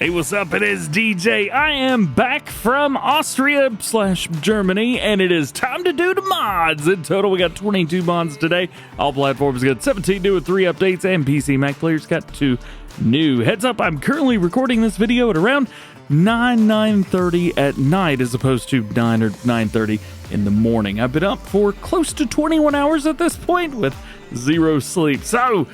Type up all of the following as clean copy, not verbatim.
Hey, what's up? It is DJ. I am back from Austria/Germany, and it is time to do the mods. In total, we got 22 mods today. All platforms got 17 new with 3 updates, and PC Mac players got 2 new. Heads up, I'm currently recording this video at around 9:30 at night as opposed to 9 or 9:30 in the morning. I've been up for close to 21 hours at this point with 0 sleep. So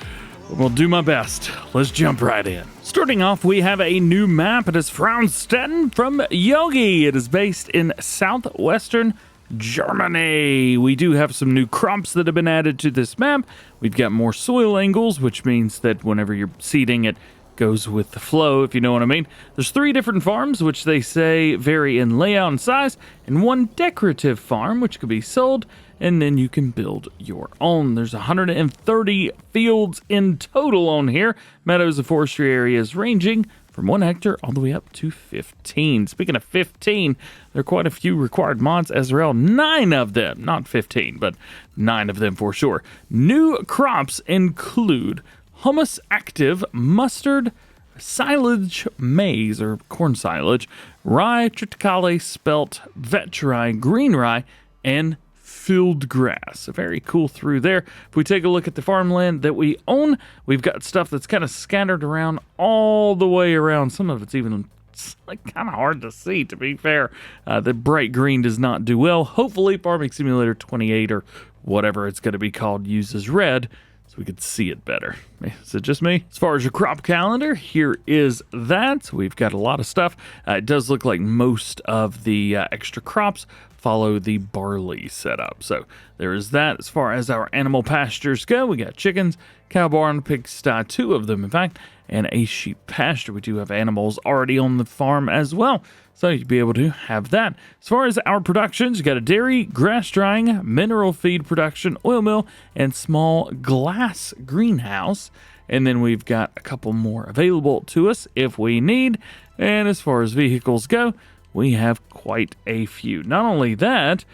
we'll do my best. Let's jump right in. Starting off, we have a new map. It is Pfraunstetten from Yogi. It is based in southwestern Germany. We do have some new crops that have been added to this map. We've got more soil angles, which means that whenever you're seeding, it goes with the flow, if you know what I mean. There's 3 different farms, which they say vary in layout and size, and 1 decorative farm, which could be sold, and then you can build your own. There's 130 fields in total on here. Meadows and forestry areas ranging from 1 hectare all the way up to 15. Speaking of 15, there are quite a few required mods as well. 9 of them, not 15, but 9 of them for sure. New crops include humus active, mustard, silage, maize or corn silage, rye, triticale, spelt, vet rye, green rye, and field grass. Very cool through there. If we take a look at the farmland that we own, we've got stuff that's kind of scattered around all the way around. Some of it's even like kind of hard to see, to be fair. The bright green does not do well. Hopefully Farming Simulator 28 or whatever it's going to be called uses red, so we could see it better. Is it just me? As far as your crop calendar, here is that. We've got a lot of stuff. It does look like most of the extra crops follow the barley setup. So there is that. As far as our animal pastures go, we got chickens, cow barn, pigsty, 2 of them in fact, and a sheep pasture. We do have animals already on the farm as well, so you'll be able to have that. As far as our productions, you got a dairy, grass drying, mineral feed production, oil mill, and small glass greenhouse. And then we've got a couple more available to us if we need. And as far as vehicles go, we have quite a few. Not only that,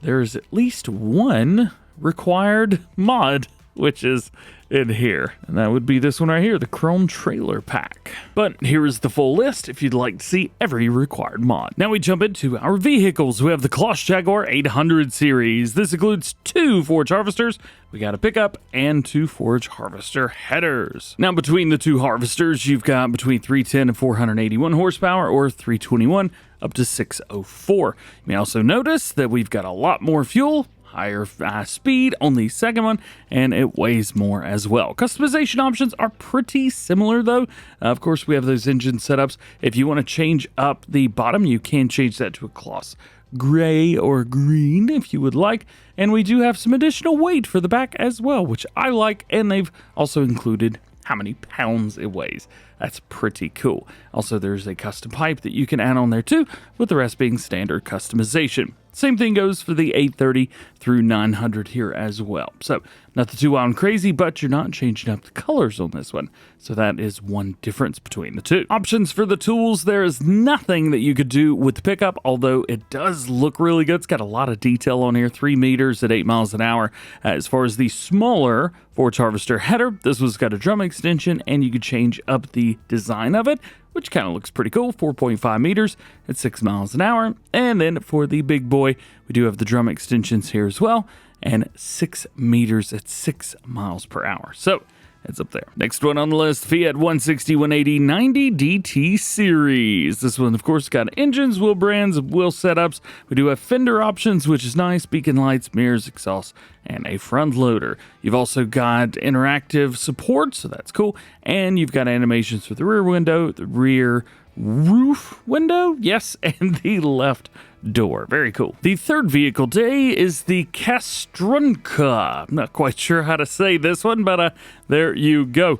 there's at least 1 required mod, which is in here, and that would be this one right here, the Chrome Trailer Pack. But here is the full list if you'd like to see every required mod. Now we jump into our vehicles. We have the CLAAS Jaguar 800 series. This includes 2 forage harvesters. We got a pickup and 2 forage harvester headers. Now between the 2 harvesters, you've got between 310 and 481 horsepower, or 321 up to 604. You may also notice that we've got a lot more fuel, higher speed on the second one, and it weighs more as well. Customization options are pretty similar though. Of course, we have those engine setups. If you want to change up the bottom, you can change that to a CLAAS gray or green if you would like. And we do have some additional weight for the back as well, which I like, and they've also included how many pounds it weighs. That's pretty cool. Also, there's a custom pipe that you can add on there too, with the rest being standard customization. Same thing goes for the 830 through 900 here as well. So nothing too wild and crazy, but you're not changing up the colors on this one. So that is one difference between the 2. Options for the tools, there is nothing that you could do with the pickup, although it does look really good. It's got a lot of detail on here, 3 meters at 8 miles an hour. As far as the smaller forage harvester header, this one's got a drum extension, and you could change up the design of it, which kind of looks pretty cool. 4.5 meters at 6 miles an hour. And then for the big boy, we do have the drum extensions here as well, and 6 meters at 6 miles per hour. So it's up there. Next one on the list, Fiat 160 180 90 DT series. This one, of course, got engines, wheel brands, wheel setups. We do have fender options, which is nice, beacon lights, mirrors, exhaust, and a front loader. You've also got interactive support, so that's cool. And you've got animations for the rear window, the rear roof window, yes, and the left door. Very cool. The third vehicle today is the Kastrnka. I'm not quite sure how to say this one, but there you go.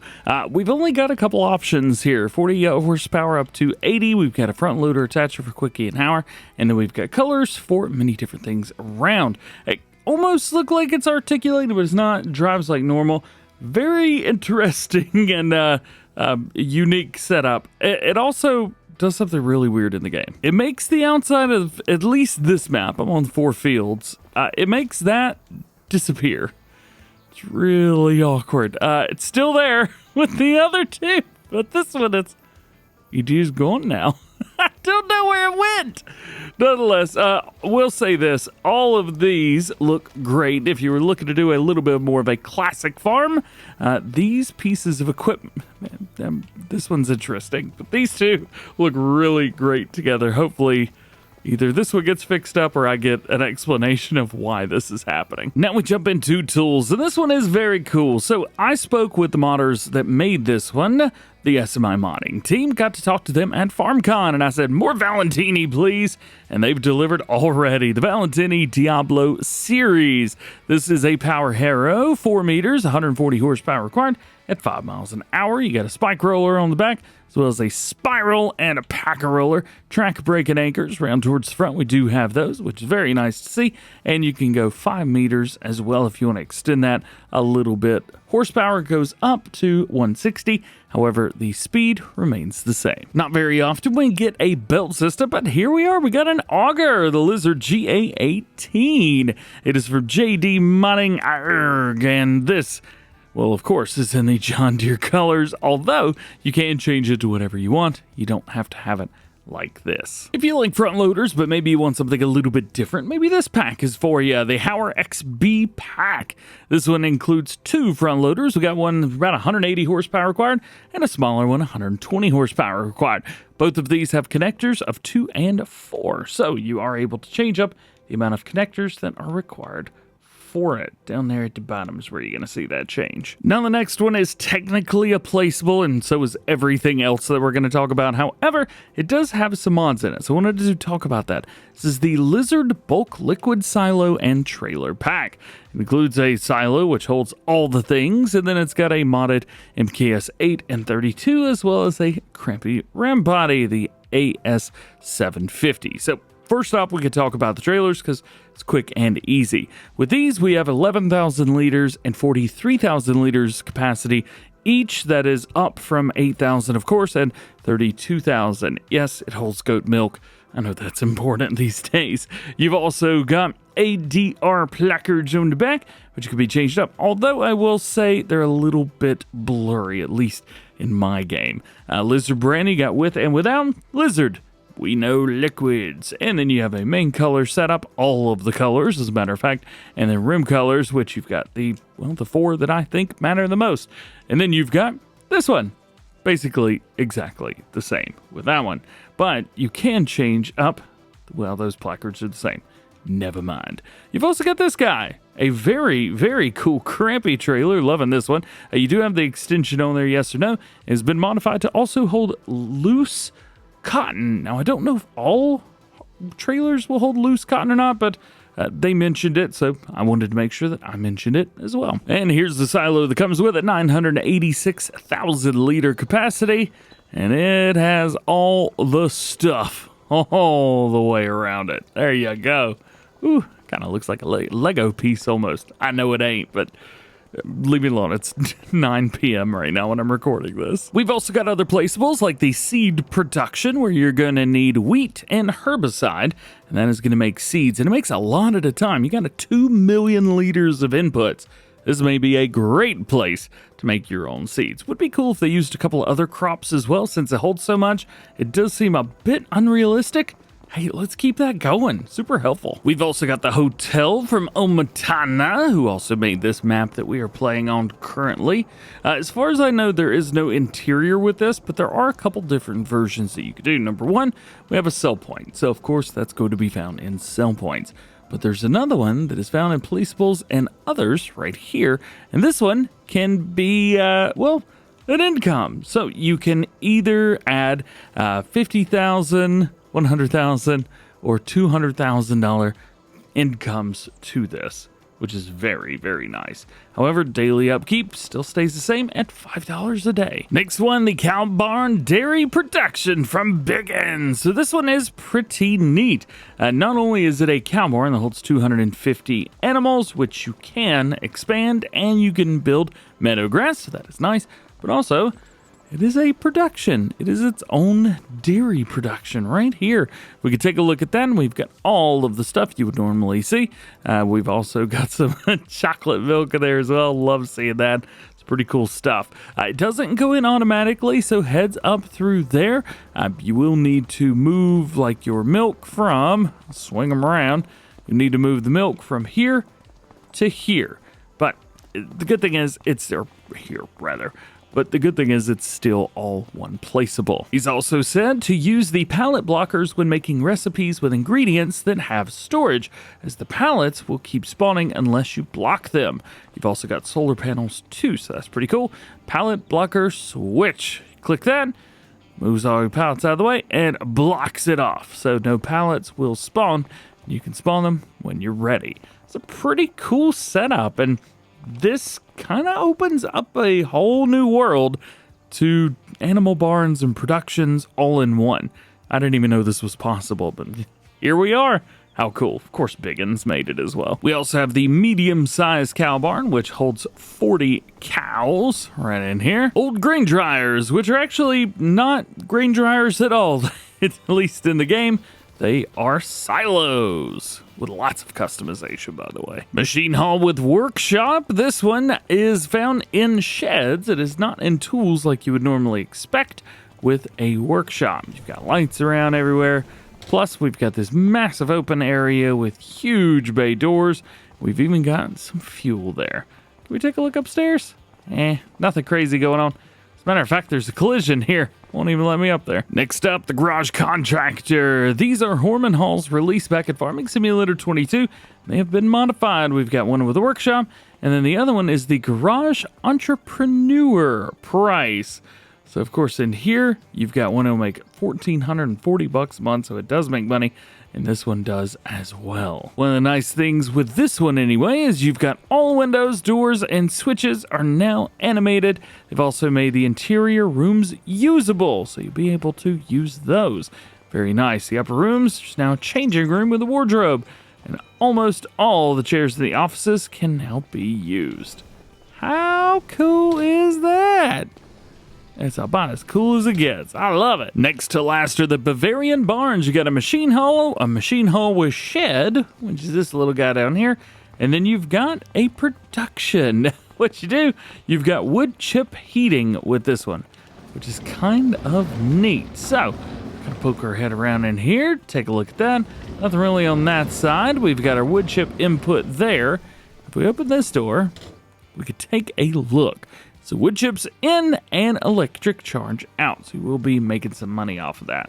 We've only got a couple options here. 40 horsepower up to 80. We've got a front loader attacher for Quickie and Hauer, and then we've got colors for many different things around. It almost looks like it's articulated, but it's not. Drives like normal. Very interesting and unique setup. It also does something really weird in the game. It makes the outside of at least this map, I'm on 4 fields, it makes that disappear. It's really awkward. It's still there with the other 2, but this one it's EDU's gone now. I don't know where it went. Nonetheless, we'll say this. All of these look great. If you were looking to do a little bit more of a classic farm, these pieces of equipment, man, this one's interesting. But these two look really great together. Hopefully, either this one gets fixed up or I get an explanation of why this is happening. Now we jump into tools, and this one is very cool. So I spoke with the modders that made this one, the SMI modding team, got to talk to them at FarmCon, and I said, more Valentini, please. And they've delivered already. The Valentini Diablo series. This is a power harrow, 4 meters, 140 horsepower required at 5 miles an hour. You got a spike roller on the back, as well as a spiral and a packer roller. Track brake and anchors round towards the front. We do have those, which is very nice to see. And you can go 5 meters as well if you want to extend that a little bit. Horsepower goes up to 160. However, the speed remains the same. Not very often we get a belt system, but here we are. We got an auger, the Lizard GA18. It is from JD Modding, and this, well, of course, is in the John Deere colors, although you can change it to whatever you want. You don't have to have it like this. If you like front loaders, but maybe you want something a little bit different, maybe this pack is for you, the Hauer XB Pack. This one includes 2 front loaders. We got one about 180 horsepower required, and a smaller one, 120 horsepower required. Both of these have connectors of 2 and 4, so you are able to change up the amount of connectors that are required for it. Down there at the bottom is where you're going to see that change. Now the next one is technically a placeable, and so is everything else that we're going to talk about. However, it does have some mods in it, so I wanted to talk about that. This is the Lizard Bulk Liquid Silo and Trailer Pack. It includes a silo which holds all the things, and then it's got a modded MKS 8 and 32, as well as a crampy ram body, the AS750. So first off, we could talk about the trailers because it's quick and easy. With these, we have 11,000 liters and 43,000 liters capacity each. That is up from 8,000, of course, and 32,000. Yes, it holds goat milk. I know that's important these days. You've also got ADR placards on the back, which can be changed up. Although I will say they're a little bit blurry, at least in my game. Lizard brand, you got with and without. Lizard, we know liquids. And then you have a main color setup, all of the colors, as a matter of fact, and then rim colors, which you've got the 4 that I think matter the most. And then you've got this one, basically exactly the same with that one. But you can change up, well, those placards are the same. Never mind. You've also got this guy, a very, very cool crampy trailer. Loving this one. You do have the extension on there, yes or no. It has been modified to also hold loose cotton. Now, I don't know if all trailers will hold loose cotton or not, but they mentioned it, so I wanted to make sure that I mentioned it as well. And here's the silo that comes with it, 986,000 liter capacity, and it has all the stuff all the way around it. There you go. Ooh, kind of looks like a Lego piece almost. I know it ain't, but leave me alone. It's 9 p.m. right now when I'm recording this. We've also got other placeables like the SeedProduction, where you're going to need wheat and herbicide, and that is going to make seeds. And it makes a lot at a time. You got a 2 million liters of inputs. This may be a great place to make your own seeds. Would be cool if they used a couple of other crops as well, since it holds so much. It does seem a bit unrealistic. Hey, let's keep that going. Super helpful. We've also got the hotel from Omatana, who also made this map that we are playing on currently. As far as I know, there is no interior with this, but there are a couple different versions that you could do. Number one, we have a sell point. So, of course, that's going to be found in sell points. But there's another one that is found in placeables and others right here. And this one can be, well, an income. So you can either add 50,000, 100,000, or $200,000 incomes to this, which is very, very nice. However, daily upkeep still stays the same at $5 a day. Next one, the Cow Barn Dairy Production from Biggins. So this one is pretty neat. Not only is it a cow barn that holds 250 animals, which you can expand, and you can build meadow grass, so that is nice, but also it is a production. It is its own dairy production right here. We can take a look at that, and we've got all of the stuff you would normally see. We've also got some chocolate milk in there as well. Love seeing that. It's pretty cool stuff. It doesn't go in automatically, so heads up through there. You will need to move like your milk from, swing them around. You need to move the milk from here to here. But the good thing is But the good thing is it's still all one placeable. He's also said to use the pallet blockers when making recipes with ingredients that have storage, as the pallets will keep spawning unless you block them. You've also got solar panels too, so that's pretty cool. Pallet blocker switch. Click that, moves all your pallets out of the way, and blocks it off. So no pallets will spawn. You can spawn them when you're ready. It's a pretty cool setup, and this kind of opens up a whole new world to animal barns and productions all in one. I didn't even know this was possible, but here we are. How cool. Of course, Biggins made it as well. We also have the medium-sized cow barn, which holds 40 cows right in here. Old grain dryers, which are actually not grain dryers at all, at least in the game. They are silos with lots of customization, by the way. Machine hall with workshop. This one is found in sheds. It is not in tools like you would normally expect with a workshop. You've got lights around everywhere. Plus, we've got this massive open area with huge bay doors. We've even got some fuel there. Can we take a look upstairs? Nothing crazy going on. As a matter of fact, there's a collision here. Won't even let me up there. Next up, the Garage Contractor. These are Horman Halls released back at Farming Simulator 22. They have been modified. We've got one with a workshop, and then the other one is the Garage Entrepreneur price. So, of course, in here, you've got one that'll make $1,440 a month, so it does make money, and this one does as well. One of the nice things with this one, anyway, is you've got all windows, doors, and switches are now animated. They've also made the interior rooms usable, so you'll be able to use those. Very nice. The upper rooms, there's now a changing room with a wardrobe, and almost all the chairs in the offices can now be used. How cool is that? It's about as cool as it gets. I love it. Next to last are the Bavarian Barns. You got a machine hall with shed, which is this little guy down here. And then you've got a production. What you do, you've got wood chip heating with this one, which is kind of neat. So, gonna poke our head around in here, take a look at that. Nothing really on that side. We've got our wood chip input there. If we open this door, we could take a look. So wood chips in and electric charge out. So we'll be making some money off of that.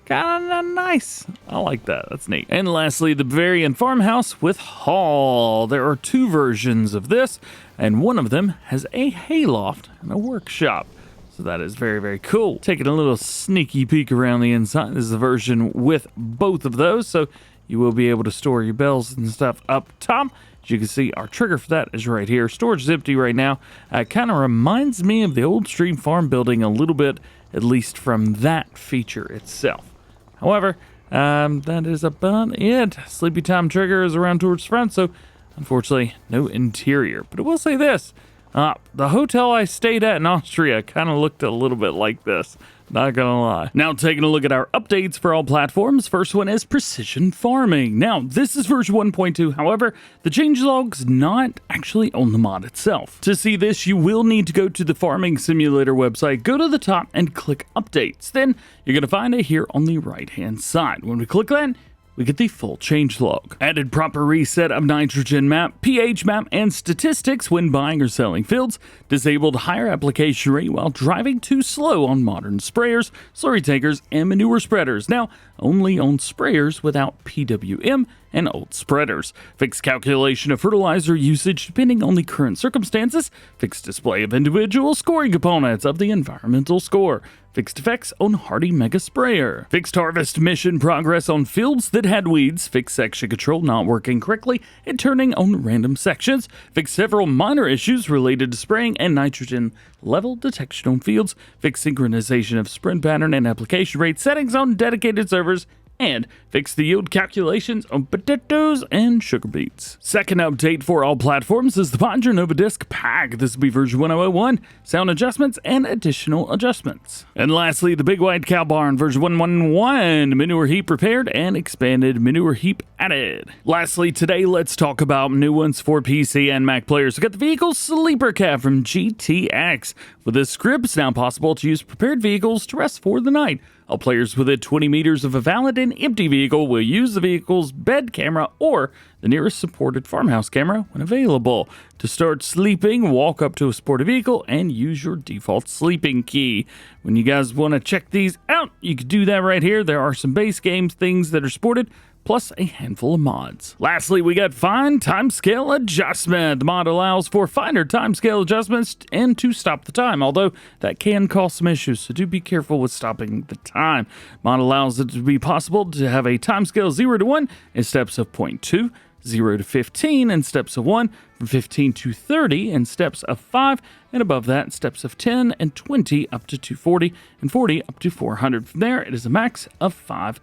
Kind of nice. I like that. That's neat. And lastly, the Bavarian farmhouse with hall. There are two versions of this, and one of them has a hayloft and a workshop. So that is very, very cool. Taking a little sneaky peek around the inside. This is the version with both of those. So you will be able to store your bells and stuff up top. As you can see, our trigger for that is right here. Storage is empty right now. It kind of reminds me of the old Stream Farm building a little bit, at least from that feature itself. However, that is about it. Sleepy time trigger is around towards the front, so unfortunately, no interior. But I will say this. The hotel I stayed at in Austria kind of looked a little bit like this. Not gonna lie. Now taking a look at our updates for all platforms. First one is precision farming. Now this is version 1.2. However, the changelog's not actually on the mod itself. To see this, you will need to go to the Farming Simulator website, go to the top and click updates. Then you're gonna find it here on the right hand side. When we click that, we get the full changelog. Added proper reset of nitrogen map, pH map, and statistics when buying or selling fields. Disabled higher application rate while driving too slow on modern sprayers, slurry takers, and manure spreaders. Now, only on sprayers without PWM and old spreaders. Fixed calculation of fertilizer usage depending on the current circumstances. Fixed display of individual scoring components of the environmental score. Fixed effects on Hardy Mega Sprayer. Fixed harvest mission progress on fields that had weeds. Fixed section control not working correctly and turning on random sections. Fixed several minor issues related to spraying and nitrogen level detection on fields. Fixed synchronization of sprint pattern and application rate settings on dedicated servers. and fix the yield calculations on potatoes and sugar beets. Second update for all platforms is the Pöttinger NOVADISC Pack. This will be version 1001, sound adjustments and additional adjustments. And lastly, the Big White Cow Barn version 111, manure heap repaired and expanded manure heap added. Lastly, today let's talk about new ones for PC and Mac players. We got the vehicle sleeper cab from GTX. With this script, it's now possible to use prepared vehicles to rest for the night. All players within 20 meters of a valid and empty vehicle will use the vehicle's bed camera or the nearest supported farmhouse camera when available. To start sleeping, walk up to a supported vehicle and use your default sleeping key. When you guys want to check these out, you can do that right here. There are some base game things that are supported, plus a handful of mods. Lastly, we got Fine Timescale Adjustment. The mod allows for finer timescale adjustments and to stop the time, although that can cause some issues, so do be careful with stopping the time. Mod allows it to be possible to have a timescale 0 to 1 in steps of 0.2, 0 to 15 in steps of 1, from 15 to 30 in steps of 5, and above that in steps of 10 and 20 up to 240 and 40 up to 400. From there, it is a max of 500.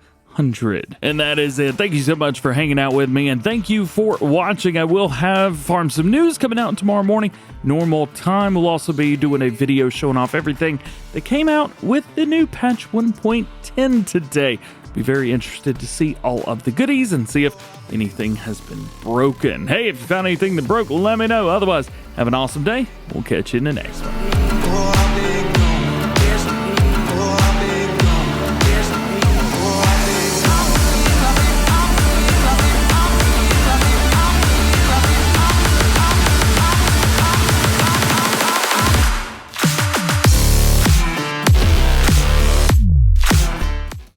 And that is it. Thank you so much for hanging out with me, and thank you for watching. I will have Farm Sim News coming out tomorrow morning, normal time. We'll also be doing a video showing off everything that came out with the new patch 1.10 today. Be very interested to see all of the goodies and see if anything has been broken. Hey, if you found anything that broke, let me know. Otherwise, have an awesome day. We'll catch you in the next one.